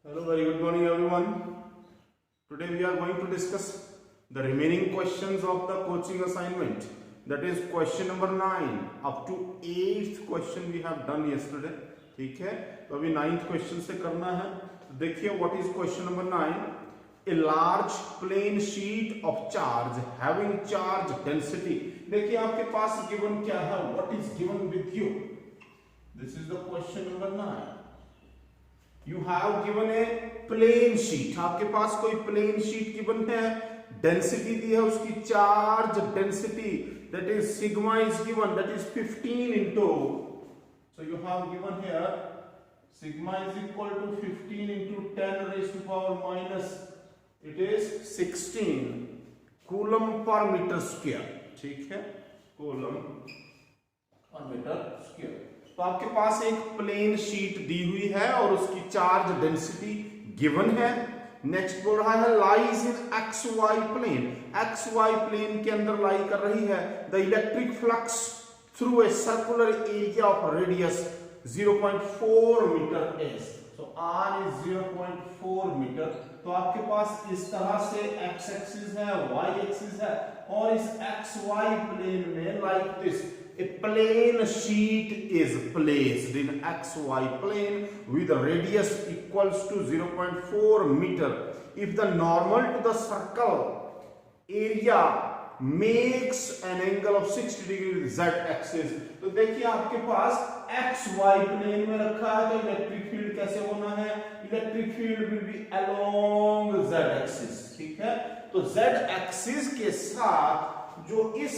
Hello, very good morning everyone. Today we are going to discuss the remaining questions of the coaching assignment. That is question number 9 up to 8th question we have done yesterday. ठीक है, तो अभी 9th question से करना है. तो देखिए what is question number 9. A large plane sheet of charge having charge density. देखिए आपके पास given क्या है? What is given with you? This is the question number 9. You have given a plane sheet. आपके पास कोई plane sheet given है, density दी है उसकी, charge density that is sigma is given, that is 15 into, so you have given here sigma is equal to 15 into 10 raised to power minus, it is 16 coulomb per meter square. ठीक है, coulomb per meter square. तो आपके पास एक plane sheet दी हुई है और उसकी चार्ज डेंसिटी गिवन है. नेक्स्ट बोल रहा है lies in X Y plane. X Y plane के अंदर लाई कर रही है. The electric flux through a circular area of radius 0.4 metres. So R is 0.4 metre. तो आपके पास इस तरह से एक्स एक्सिस है, वाई एक्सिस है और इस एक्स वाई प्लेन में like this a plane sheet is placed in xy plane with a radius equals to 0.4 meter. If the normal to the circle area makes an angle of 60 degree with z axis. तो देखिए आपके पास xy plane में रखा है तो electric field कैसे होना है? Electric field will B along z axis. ठीक है, तो z axis के साथ जो इस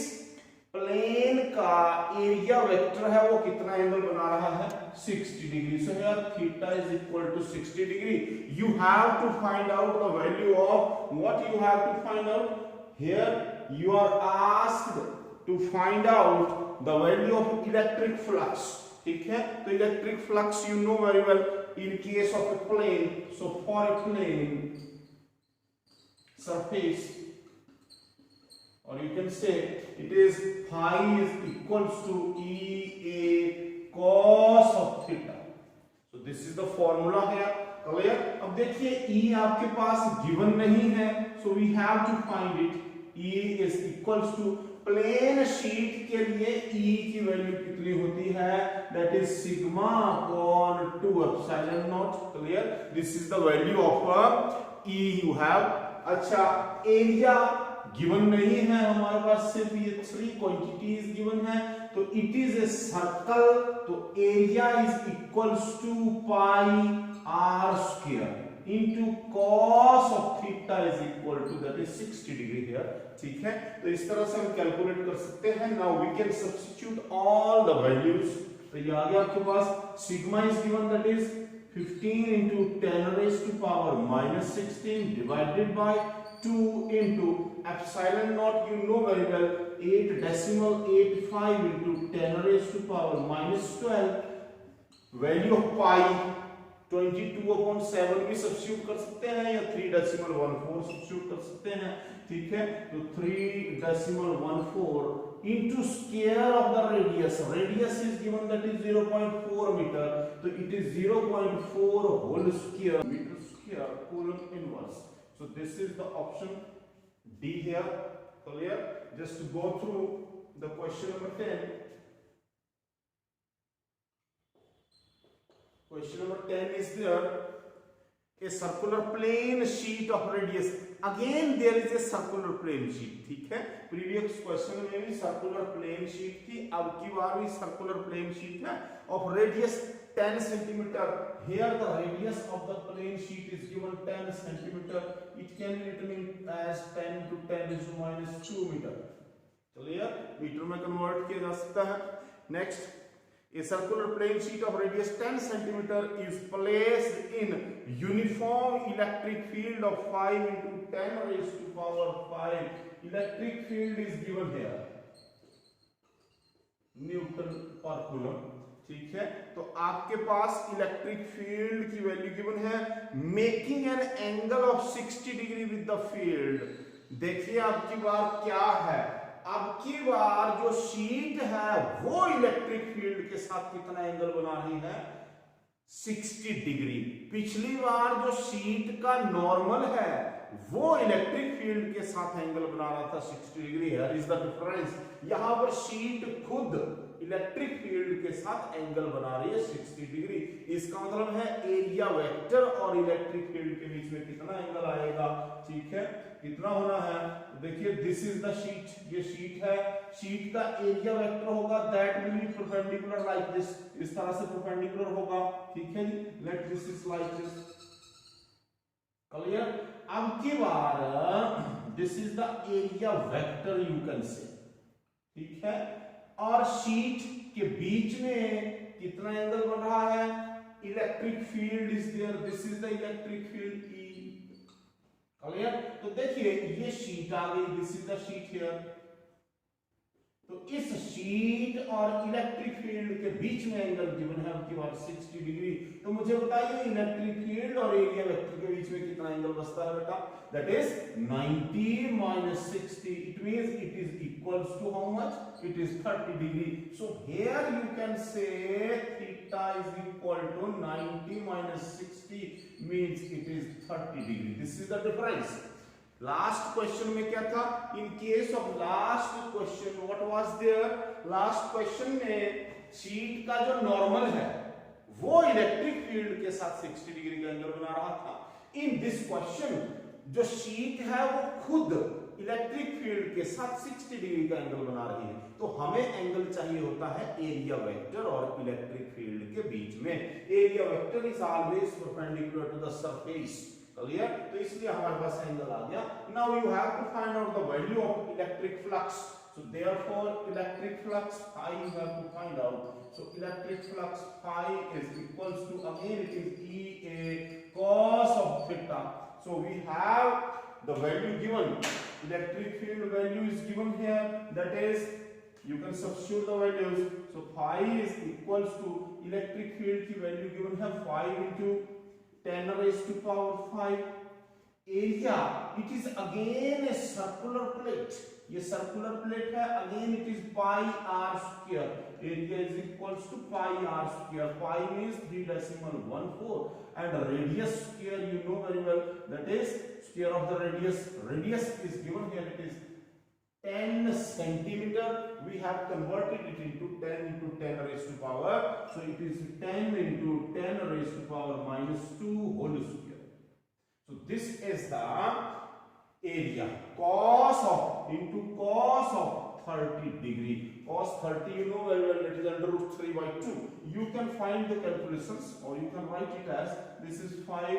प्लेन का एरिया वेक्टर है वो कितना एंगल बना रहा है? 60 degree. So here theta is equal to 60 degree. You have to find out the value of what you have to find out here. You are asked to find out the value of electric flux. ठीक है, तो electric flux you know very well in case of a plane. So for a plane surface, or you can say it is phi is equals to EA cos of theta. So this is the formula here. Clear? अब देखिए E आपके पास given नहीं है, so we have to find it. E is equals to plane sheet के लिए E की value कितनी होती है? That is sigma upon 2 epsilon naught. Clear? This is the value of E you have. अच्छा, एरिया गिवन नहीं है हमारे पास, सिर्फ ये 3 क्वांटिटीज गिवन है. तो इट इज ए सर्कल, तो area is equals to pi R square into cos of theta is equal to that is 60 degree here. ठीक है, तो इस तरह से हम कैलकुलेट कर सकते हैं. Now we can substitute all the values. तो ये आ गया आपके पास sigma is given that is 15 into 10 raised to power minus 16 divided by 2 into epsilon naught, you know very well, 8.85 into 10 raised to power minus 12. Value of pi 22/7 भी substitute कर सकते हैं या 3.14 सब्स्टिट्यूट कर सकते हैं. ठीक है, तो 3.14 into square of the radius. Radius is given that is 0.4 meter. So it is 0.4 whole square meter square coulomb inverse. So this is the option D here. Clear? Just to go through the question number 10. Question number 10 is there. A circular plane sheet of radius. Again there is a circular plane sheet. ठीक है, previous question में भी circular plane sheet थी, अब की बार भी circular plane sheet है of radius 10 centimetre. Here the radius of the plane sheet is given 10 centimetre. It can be written as 10 to 10⁻² metre. Clear? Metre में कन्वर्ट किया जा सकता है. Next, a circular plane sheet of radius 10 cm is placed in uniform electric field of 5 into 10 raised to power 5. Electric field is given here Newton per coulomb. ठीक है, तो आपके पास electric field की वैल्यू गिवन है, making an angle of 60 degree with the field. देखिए आपकी बार क्या है, अब की बार जो शीट है वो इलेक्ट्रिक फील्ड के साथ कितना एंगल बना रही है? 60 डिग्री। पिछली बार जो शीट का नॉर्मल है वो इलेक्ट्रिक फील्ड के साथ एंगल बना रहा था 60 degree. Here is the difference. यहां पर शीट खुद इलेक्ट्रिक फील्ड के साथ एंगल बना रही है 60 डिग्री। इसका मतलब है एरिया वेक्टर और इलेक्ट्रिक फील्ड के बीच में कितना एंगल आएगा, ठीक है, कितना होना है। देखिए दिस इज द शीट, ये शीट है, शीट का एरिया वेक्टर होगा that will be perpendicular like this, इस तरह से परपेंडिकुलर होगा, ठीक है जी। Let this is like this, clear. अब की बार this is the area vector you can say, ठीक है, और शीट के बीच में कितना एंगल बन रहा है, electric field is there, this is the electric field E, clear. तो देखिए ये शीट आ गई, this is the sheet here. तो इस शीट और इलेक्ट्रिक फील्ड के बीच में एंगल गिवन है आपकी बार 60 डिग्री। तो मुझे बताइए इलेक्ट्रिक फील्ड और एरिया वेक्टर के बीच में कितना एंगल बचता है बेटा, that is 90 minus 60, it means it is equals to how much, it is 30 degree. So here you can say theta is equal to 90 minus 60 means it is 30 degree. This is the difference. Last question में क्या था, in case of last question what was there, last question में sheet का जो normal है वो electric field के साथ 60 डिग्री का एंगल बना रहा था। इन दिस क्वेश्चन जो शीट है वो खुद इलेक्ट्रिक फील्ड के साथ 60 डिग्री का एंगल बना रही है। तो हमें एंगल चाहिए होता है एरिया वेक्टर और इलेक्ट्रिक फील्ड के बीच में। Area vector is always perpendicular to the surface, clear. तो इसलिए हमारे पास एंगल आ गया। Now you have to find out the value of electric flux. So therefore electric flux phi you have to find out. So electric flux phi is equals to, again it is EA cos of theta. So we have the value given, electric field value is given here, that is you can substitute the values. So phi is equals to electric field की value given है 5 into 10 raised to power 5. Area, it is again a circular plate. ये circular plate है, again it is pi r square. Area is equals to pi r square. Pi means 3.14 and radius square you know very well, that is square of the radius. Radius is given here, it is 10 centimeter. We have converted it into 10 into 10 raised to power. So it is 10 into 10 raised to power minus 2 whole square. So this is the area. Cos of into cos of 30 degree. Cos 30 you know very well, it is under root 3 by 2. You can find the calculations or you can write it as this is 5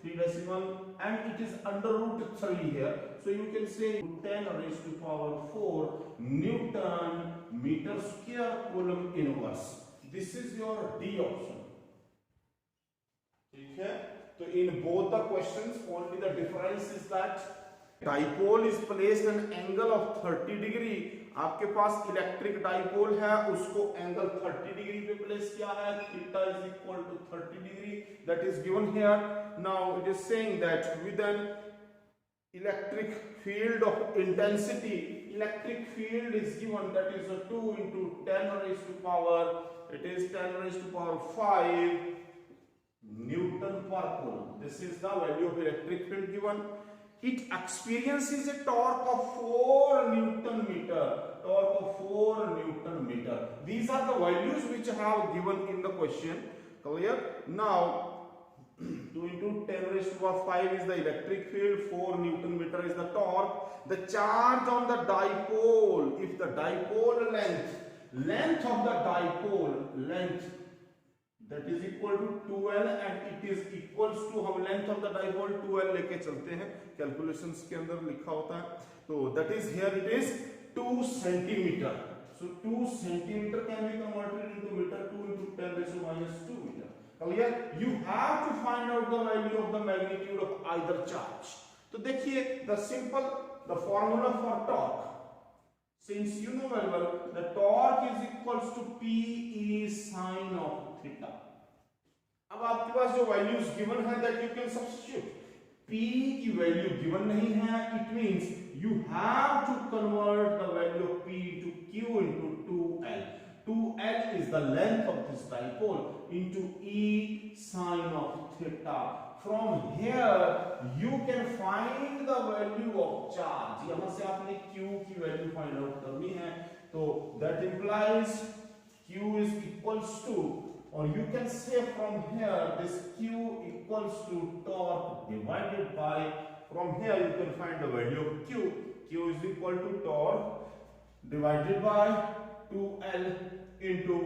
3 decimal and it is under root 3 here. So you can say 10 raised to power 4 Newton meter square coulomb inverse. This is your D option. ठीक है, तो in both the questions only the difference is that dipole is placed an angle of 30 degree. आपके पास electric dipole है, उसको angle 30 degree पे place किया है, theta is equal to 30 degree, that is given here. Now it is saying that with an electric field of intensity, electric field is given that is 2 into 10 raised to power, it is 10 raised to power 5 Newton per coulomb. This is the value of electric field given. It experiences a torque of 4 Newton meter. Torque of 4 Newton meter. These are the values which I have given in the question. Clear? Now, 2 into 10 raised to power 5 is the electric field. 4 Newton meter is the torque. The charge on the dipole. If the dipole length of the dipole length, that is equal to 2L and it is equals to, हम length of the dipole 2L लेके चलते हैं, calculations के अंदर लिखा होता है, तो that is here it is 2 centimeter. So 2 centimeter can be converted into meter, 2 into 10 raised to minus 2 meter. Clear? You have to find out the value of the magnitude of either charge. तो देखिए the formula for torque. Since you know very well, the torque is equals to P E sin of theta. अब आपके पास जो values given है that you can substitute. P की value given नहीं है, it means you have to convert the value of P to Q into 2L. 2L is the length of this this dipole into E sine of theta. From here you can find the value of charge. यहां से आपने Q की value find out करनी है, तो that implies Q is equals to, or you can say from here this Q equals to torque divided by, from here you can find the value of Q. Q is equal to torque divided by 2L into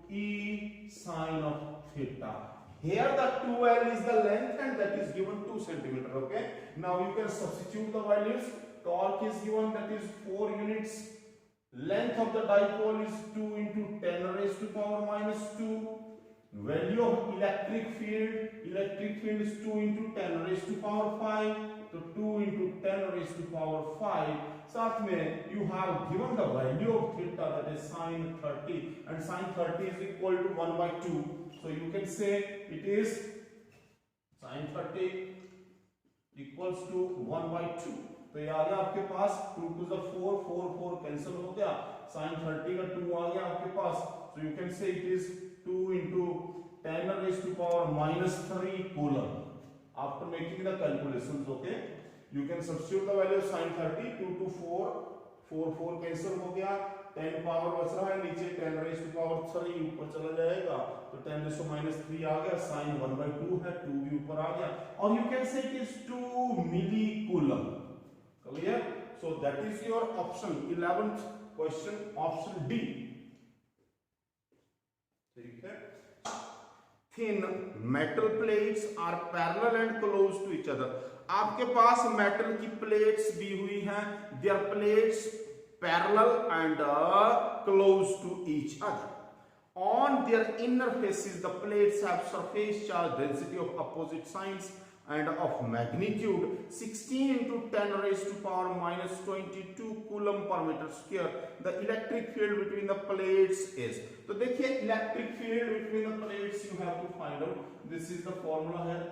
E sine of theta. Here the 2L is the length and that is given 2 centimeter. Okay, now you can substitute the values. Torque is given, that is 4 units. Length of the dipole is 2 into 10 raised to power minus 2. Value of electric field is 2 into 10 raised to power 5. So 2 into 10 raised to power 5. साथ में you have given the value of theta, that is sine 30, and sine 30 is equal to 1 by 2. So you can say it is sine 30 equals to 1 by 2. तो ये आ गया आपके पास 2 to the 4, 4 4 cancel हो गया, sin 30 का 2 आ गया आपके पास. So you can say it is 2 into 10 raised to power minus 3 coulomb. After making the calculations, okay, you can substitute the value of sin 30. 2 to 4, 4 4 cancel हो गया, 10 पावर बच रहा है नीचे, 10 raised to power 3 ऊपर चला जाएगा, तो 10 raised to minus 3 आ गया, sin 1 by 2 है, 2 भी ऊपर आ गया, और you can say it is 2 millicoulomb. Clear? So that is your option 11th question, option D. ठीक है. Thin metal plates are parallel and close to each other. आपके पास metal की प्लेट्स दी हुई हैं, their plates parallel and close to each other. On their inner faces, the plates have surface charge density of opposite signs and of magnitude 16 into 10 raised to power minus 22 coulomb per meter square. The electric field between the plates is, तो देखिए electric field between the plates you have to find out. This is the formula here.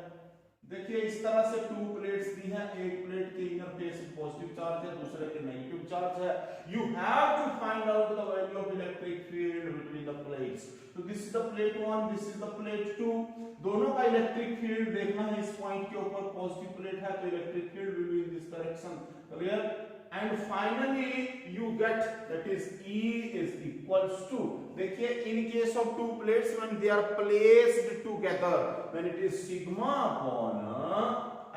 देखिए इस तरह से 2 plates दी हैं, एक plate के inner face positive charge है, दूसरे के नेगेटिव चार्ज है. You have to find out the value of electric field between the plates. So this is the plate 1, this is the plate 2. दोनों का इलेक्ट्रिक फील्ड देखना है, इस पॉइंट के ऊपर पॉजिटिव प्लेट है तो electric field will be in this direction. Clear? And finally you get, that is E is equals to, देखिए in case of 2 plates when they are placed together, when it is sigma upon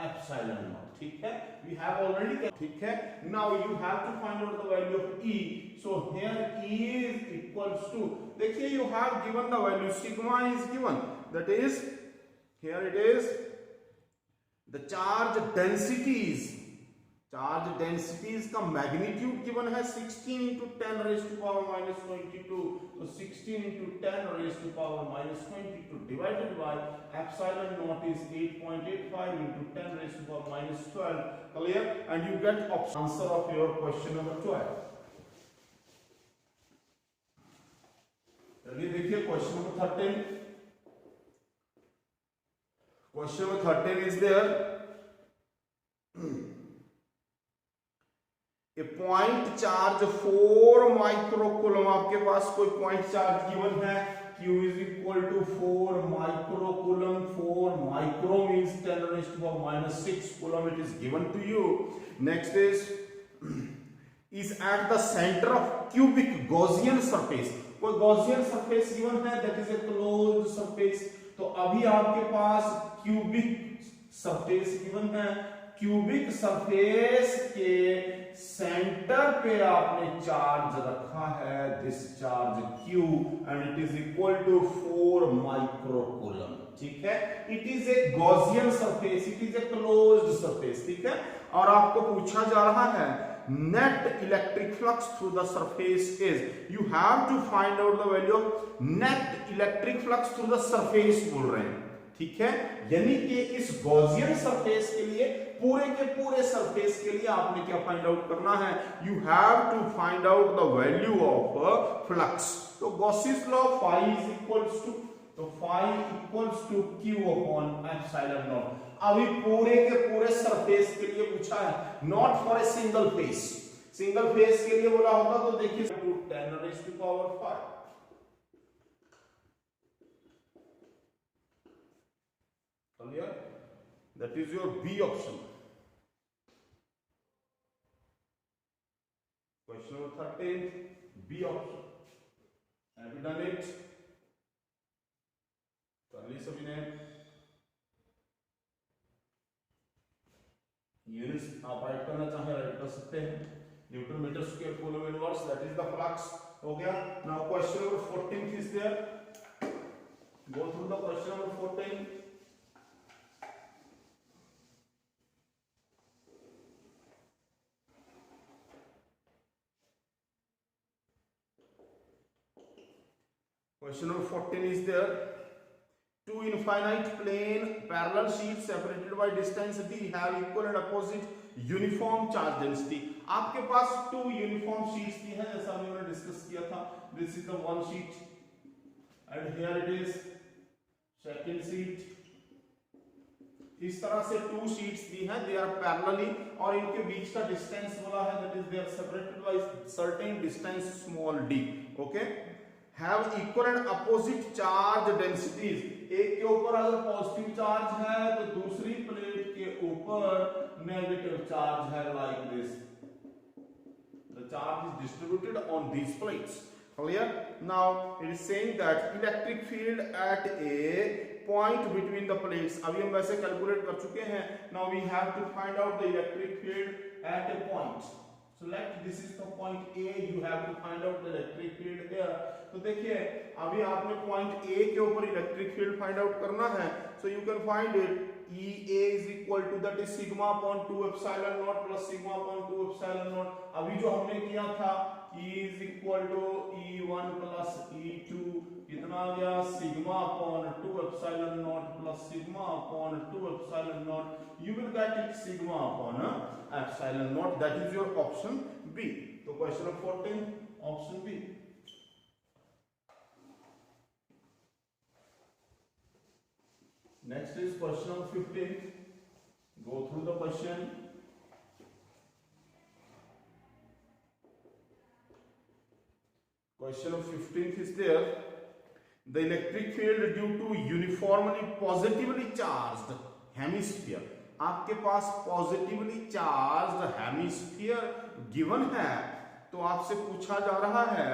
epsilon naught. ठीक है, we have already, ठीक है. Now you have to find out the value of E. So here E is equals to, देखिए you have given the value, sigma is given, that is here it is the charge densities का magnitude given है 16 into 10 raised to power minus 22. So 16 into 10 raised to power minus 22 divided by epsilon naught is 8.85 into 10 raised to power minus 12. Clear? And you get answer of your question number 12. चलिए देखिए question number 13. Question number 13 is there. A point charge 4 microcoulomb, आपके पास कोई point charge given है, Q is equal to 4 microcoulomb. 4 micro means 10 raised to power minus 6 coulomb, it is given to you. Next is at the center of cubic Gaussian surface. कोई Gaussian surface given है, that is a closed surface. तो अभी आपके पास cubic surface given है, cubic surface के centre पे आपने चार्ज रखा है, this charge Q, and it is equal to 4 microcoulomb. ठीक है, it is a Gaussian surface, it is a closed surface. ठीक है, और आपको पूछा जा रहा है net electric flux through the surface is, you have to find out the value of net electric flux through the surface बोल रहे हैं. ठीक है, यानी कि इस गॉसियन सरफेस के लिए, पूरे के पूरे सरफेस के लिए आपने क्या फाइंड आउट करना है, you have to find out the value of flux. तो Gauss's law phi is equals to, तो phi equals to Q upon epsilon naught. अभी पूरे के पूरे सरफेस के लिए पूछा है, not for a single face. Single face के लिए बोला होता तो देखिए 10 raised to power 5. Clear? That is your B option. Question number 13, B option. Have you done it? कर ली सभी ने? यूनिट्स आप राइट करना चाहे राइट कर सकते हैं. Newton metre square coulomb inverse, that is the flux. हो गया. Now question number 14 is there. Go through the question number 14. Question number 14 is there. Two infinite plane parallel sheets separated by distance d have equal and opposite uniform charge density. आपके पास two uniform sheets दी हैं जैसा हमने discuss किया था. This is the one sheet and here it is second sheet. इस तरह से two sheets दी हैं, they are parallelly और इनके बीच का distance बोला है that is they are separated by certain distance small d. Okay. Have equal and opposite charge densities. एक के ऊपर अगर पॉजिटिव चार्ज है तो दूसरी प्लेट के ऊपर नेगेटिव चार्ज है, like this. The charge is distributed on these plates. Clear? Now it is saying that electric field at a point between the plates. अभी हम वैसे कैलकुलेट कर चुके हैं. Now we have to find out the electric field at a point. Select this is the point A. You have to find out the electric field here. तो देखिए अभी आपने पॉइंट A के ऊपर इलेक्ट्रिक फील्ड फाइंड आउट करना है. So you can find it. EA is equal to that is sigma upon 2 epsilon naught plus sigma upon 2 epsilon naught. अभी जो हमने किया था E is equal to E1 plus E2 कितना आ गया sigma upon 2 epsilon naught plus sigma upon 2 epsilon naught. You will get it sigma upon epsilon naught. That is your option B. So question number 14 option B. Next is question number 15. Go through the question. Question number 15 is there. The electric field due to uniformly positively charged hemisphere. आपके पास positively charged hemisphere given है तो आपसे पूछा जा रहा है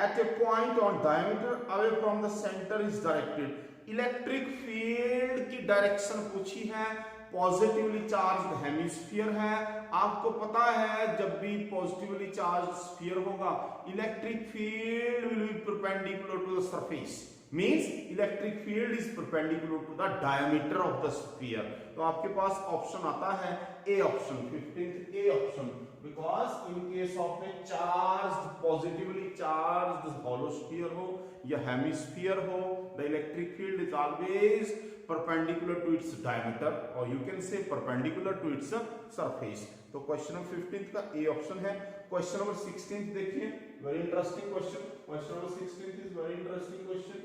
at a point on diameter away from the center is directed. Electric field की direction पूछी है, पॉजिटिवली चार्ज्ड हेमिस्फीयर है. आपको पता है जब भी पॉजिटिवली चार्ज्ड स्फीयर होगा electric field will be perpendicular to the surface. Means electric field is perpendicular to the diameter of the sphere. तो आपके पास ऑप्शन आता है A option, 15th A option. Because in case of a charged positively charged hollow sphere हो या hemisphere हो, the electric field is always perpendicular to its diameter or you can say perpendicular to its surface. तो question number 15th का A option है. Question number 16th देखिए, very interesting question. Question number 16th is very interesting question.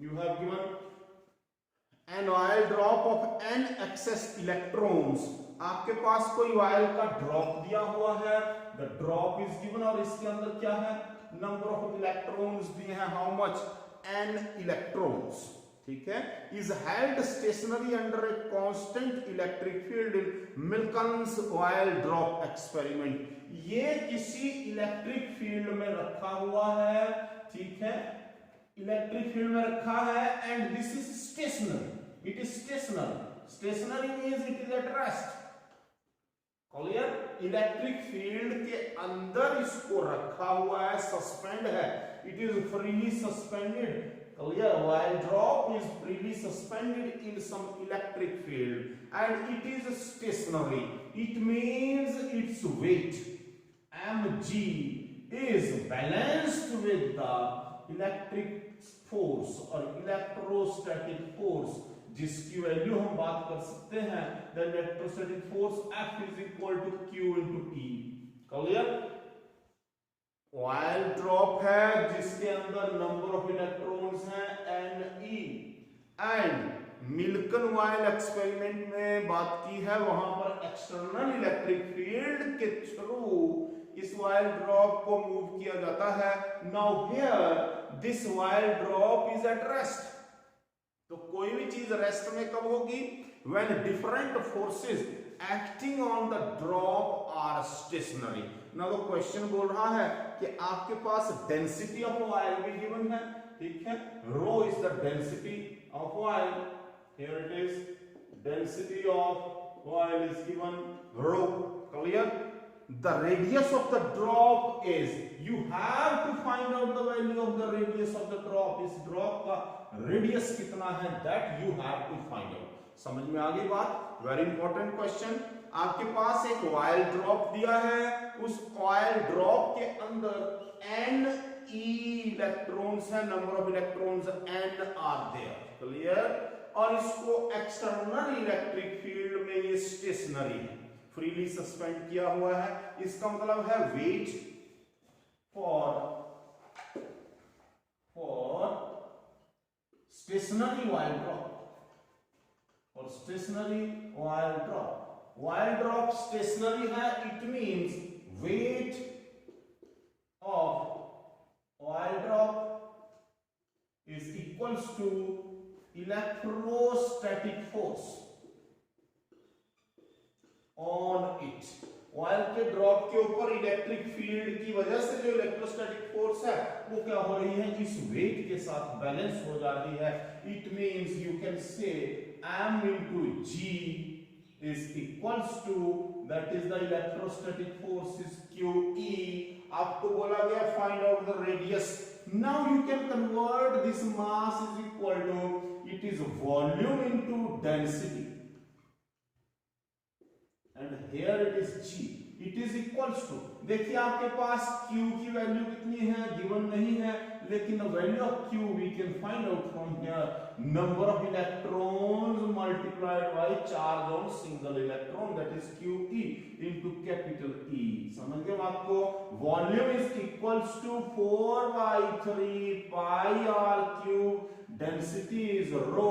You have given an oil drop of n excess electrons. आपके पास कोई oil का drop दिया हुआ है, द ड्रॉप इज गिवन और इसके अंदर क्या है नंबर ऑफ इलेक्ट्रॉन्स दिए हैं, हाउ मच n इलेक्ट्रॉन्स. ठीक है. Is held stationary under a constant electric field in Millikan's oil drop experiment. ये किसी इलेक्ट्रिक फील्ड में रखा हुआ है. ठीक है, इलेक्ट्रिक फील्ड में रखा है and this is stationary. It is stationary. Stationary means it is at rest. Clear. Electric field के अंदर इसको रखा हुआ है, सस्पेंड है. It is freely suspended. Clear. while drop is freely suspended in some electric field and it is stationary. It means its weight mg is balanced with the electric force or electrostatic force जिसकी value हम बात कर सकते हैं the electrostatic force F is equal to Q into E. Clear. Oil drop है जिसके अंदर number of electrons हैं Ne and Millikan oil experiment में बात की है, वहां पर एक्सटर्नल इलेक्ट्रिक फील्ड के थ्रू इस ऑयल ड्रॉप को मूव किया जाता है. Now here this oil drop is at rest. तो कोई भी चीज रेस्ट में कब होगी? When different forces acting on the drop are stationary. ना तो क्वेश्चन बोल रहा है कि आपके पास डेंसिटी ऑफ ऑयल भी गिवन है, ठीक है, rho is the density of oil, here it is density of oil is given rho, clear? The radius of the drop is, you have to find out the value of the radius of the drop. इस drop का radius कितना है, that you have to find out. समझ में आ गई बात? Very important question. आपके पास एक ऑयल ड्रॉप दिया है, उस ऑयल ड्रॉप के अंदर n इलेक्ट्रॉन्स है, number of electrons n are there, clear? और इसको एक्सटर्नल इलेक्ट्रिक फील्ड में ये स्टेशनरी है, फ्रीली सस्पेंड किया हुआ है। इसका मतलब है weight for stationary oil drop, और स्टेशनरी ऑयल ड्रॉप स्टेशनरी है, it means weight of oil drop is equals to electrostatic force on it. Oil के ड्रॉप के ऊपर इलेक्ट्रिक फील्ड की वजह से जो इलेक्ट्रोस्टैटिक फोर्स है वो क्या हो रही है, इस वेट के साथ बैलेंस हो जा रही है। इट मींस यू कैन से m into g is equals to, that is the electrostatic force is QE। आपको बोला गया find out the radius. Now you can convert this mass is equal to, it is volume into density, and here it is g, it is equals to, देखिए आपके पास q की value कितनी है, given नहीं है, लेकिन the value of q we can find out from here, number of electrons multiplied by charge on single electron, that is QE into capital E। समझ गए आपको? Volume is equals to 4/3 pi r cube, density is rho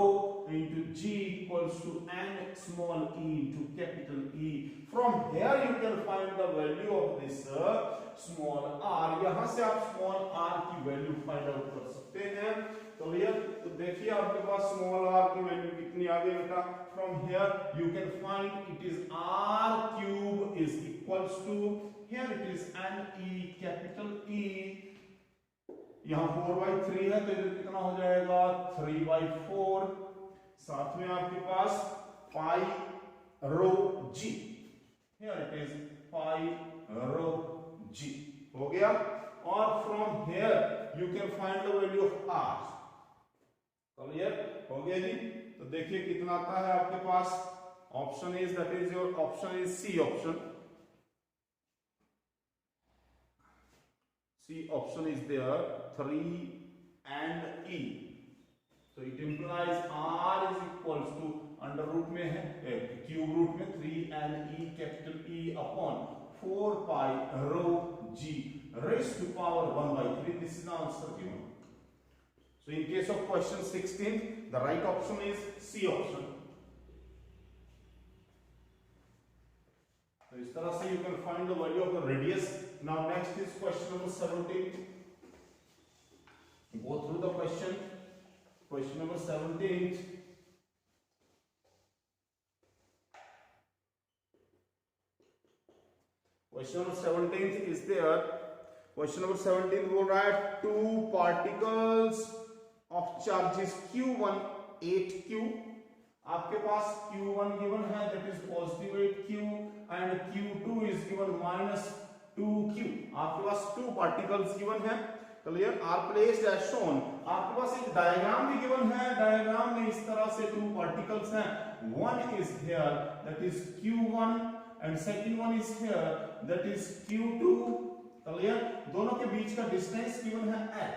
into g equals to n small e into capital E। From here you can find the value of this small r। यहां से आप small r की value find out कर सकते हैं, clear? तो देखिए आपके पास स्मॉल r की वैल्यू कितनी आ गई बेटा? From here you can find it is r cube is equals to, here it is n e capital E, यहां 4/3 है तो इधर कितना हो जाएगा 3/4, साथ में आपके पास pi rho g, here it is pi rho g, हो गया। और from here you can find the value of R, clear? हो गया जी। तो देखिए कितना आता है आपके पास, option is, that is your option is C option, C option is there 3 and E। तो it implies R is equals to, under root में है, क्यूब रूट में 3 e capital E upon 4 pi rho g raised to power 1/3। This is the answer given। So in case of question 16, the right option is C option। तो इस तरह से you can find the value of the radius। Now next is question number 17। Go through the question। Question number 17। Question number 17 is there। Question number 17 बोल रहा है two particles of charges Q1 8Q। आपके पास Q1 given है, that is positive 8Q, and Q2 is given -2Q। आपके पास two particles given है, क्लियर? Are placed as shown. आपके पास एक डायग्राम भी गिवन है, डायग्राम में इस तरह से टू पार्टिकल्स हैं, one is here that is Q1 and second one is here that is Q2, clear? दोनों के बीच का डिस्टेंस गिवन है L,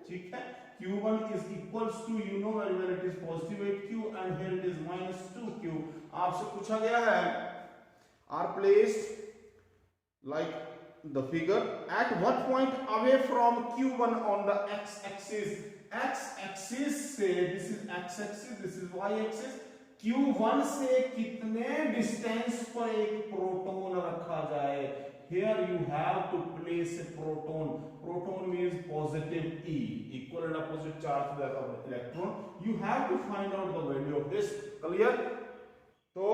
ठीक है? Q1 is equals to, you know very well, it is positive 8Q and here it is -2Q। आपसे पूछा गया है are placed like the figure at what point away from Q1 on the x-axis। x-axis से, this is x-axis, this is y-axis, Q1 से कितने distance पर एक proton रखा जाए, here you have to place a proton. Proton means positive E, equal and opposite charge to that of electron. You have to find out the value of this. Clear? So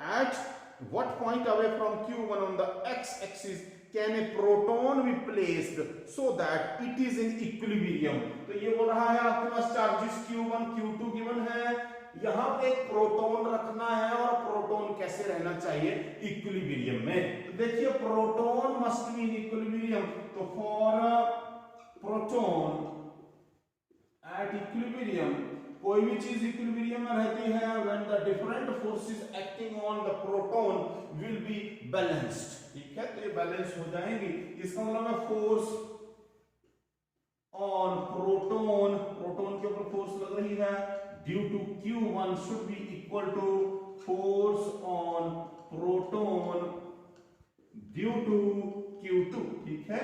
at what point away from Q1 on the x-axis can a proton be placed so that it is in equilibrium? तो ये बोल रहा है आपके पास charges Q1, Q2 given है, यहां पे एक प्रोटॉन रखना है और प्रोटॉन कैसे रहना चाहिए? इक्विलिब्रियम में। तो देखिए proton must be in equilibrium, तो फॉर प्रोटॉन एट इक्विलिब्रियम, कोई भी चीज इक्विलिब्रियम में रहती है when the different forces acting on the proton will be balanced, ठीक है, तो ये बैलेंस हो जाएंगी। इसका मतलब है फोर्स ऑन प्रोटॉन, प्रोटॉन के ऊपर फोर्स लग रही है due to Q1 should be equal to force on proton due to Q2, ठीक है।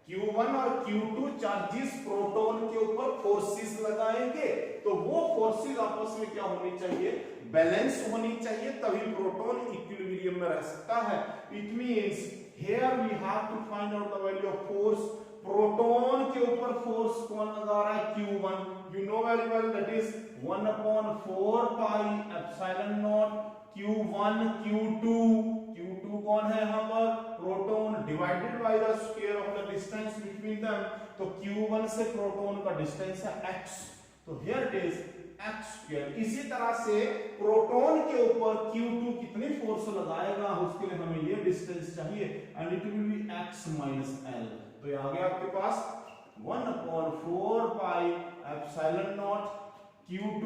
Q1 और Q2 चार्जेस प्रोटॉन के ऊपर फोर्सेस लगाएंगे, तो वो फोर्सेस आपस में क्या होनी चाहिए? बैलेंस होनी चाहिए, तभी प्रोटॉन इक्विलिब्रियम में रह सकता है। It means here we have to find out the value of force. Proton के ऊपर फोर्स कौन लगा रहा है? Q1, you know very well, that is 1/4 pi epsilon naught Q1 Q2, Q2 कौन है यहाँ पर? Proton, divided by the square of the distance between them, तो Q1 से प्रोटॉन का डिस्टेंस है x, तो here it is x square. इसी तरह से प्रोटॉन के ऊपर Q2 कितनी फोर्स लगाएगा, उसके लिए हमें ये डिस्टेंस चाहिए and it will be x - l। तो ये आ गया आपके पास 1/4 pi epsilon not Q2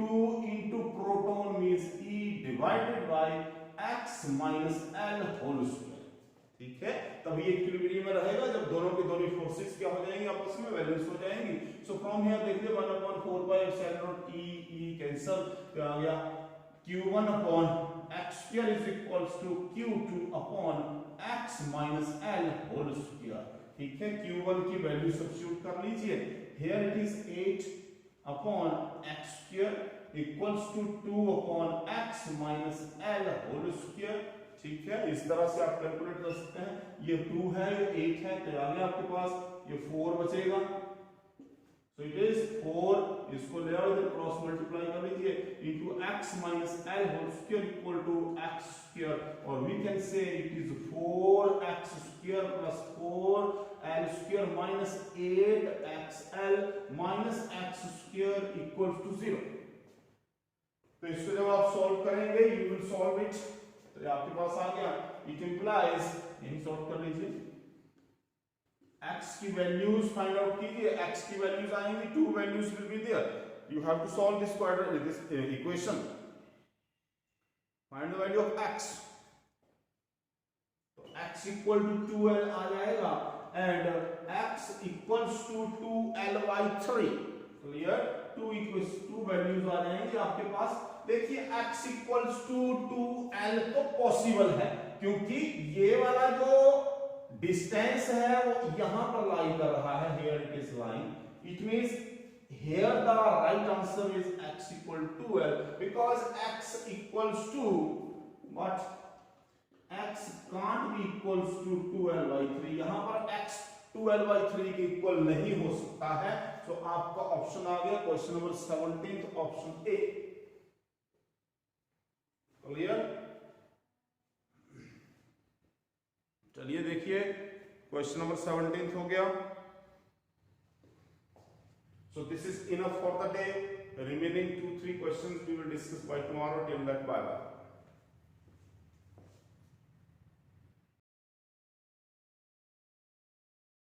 into proton means E divided by x minus L whole square, ठीक है। तब ये इक्विलिब्रियम में रहेगा जब दोनों की दोनों फोर्सेस क्या हो जाएंगी, आपस में बैलेंस हो जाएंगी। सो फ्रॉम हियर देखिए 1/4 pi epsilon not E cancel, तो आ गया Q1 upon x square is equals to Q2 upon x minus L whole square, ठीक है। Q1 की वैल्यू सब्स्टिट्यूट कर लीजिए, here it is 8 upon x square equals to 2 upon x minus L whole square, ठीक है। इस तरह से आप कैलकुलेट कर सकते हैं। ये 2 है, ये 8 है, तो आगे आपके पास ये 4 बचेगा, सो इट इज 4, इसको ले आओ इधर, क्रॉस मल्टीप्लाई कर लीजिए, into x minus L whole square equal to x square, और we can say it is 4x square plus 4L square minus 8xL minus x square equals to 0। तो इसको जब आप सॉल्व करेंगे, यू विल सॉल्व इट, तो आपके पास आ गया, it implies, यही सॉल्व कर लीजिए, x की वैल्यूज फाइंड आउट कीजिए, x की वैल्यूज आएंगी, 2 values will be there, you have to solve this quadratic this equation, find the value of x, तो x इक्वल टू 2L आ जाएगा and x equals to 2L/3, clear. 2 values आ जाएंगे आपके पास। देखिए x इक्वल्स टू 2L तो possible है, क्योंकि ये वाला जो डिस्टेंस है वो यहां पर लाई कर रहा है, here it is lying, it means here the right answer is x equal to 2L because x equals to what, x can't be equals to 2L/3, यहां पर x 2L/3 के इक्वल नहीं हो सकता है। तो आपका ऑप्शन आ गया question number 17, option A, clear. चलिए देखिए क्वेश्चन नंबर 17 हो गया। So this is enough for the day. The remaining 2-3 questions we will discuss by tomorrow. Till that, bye bye.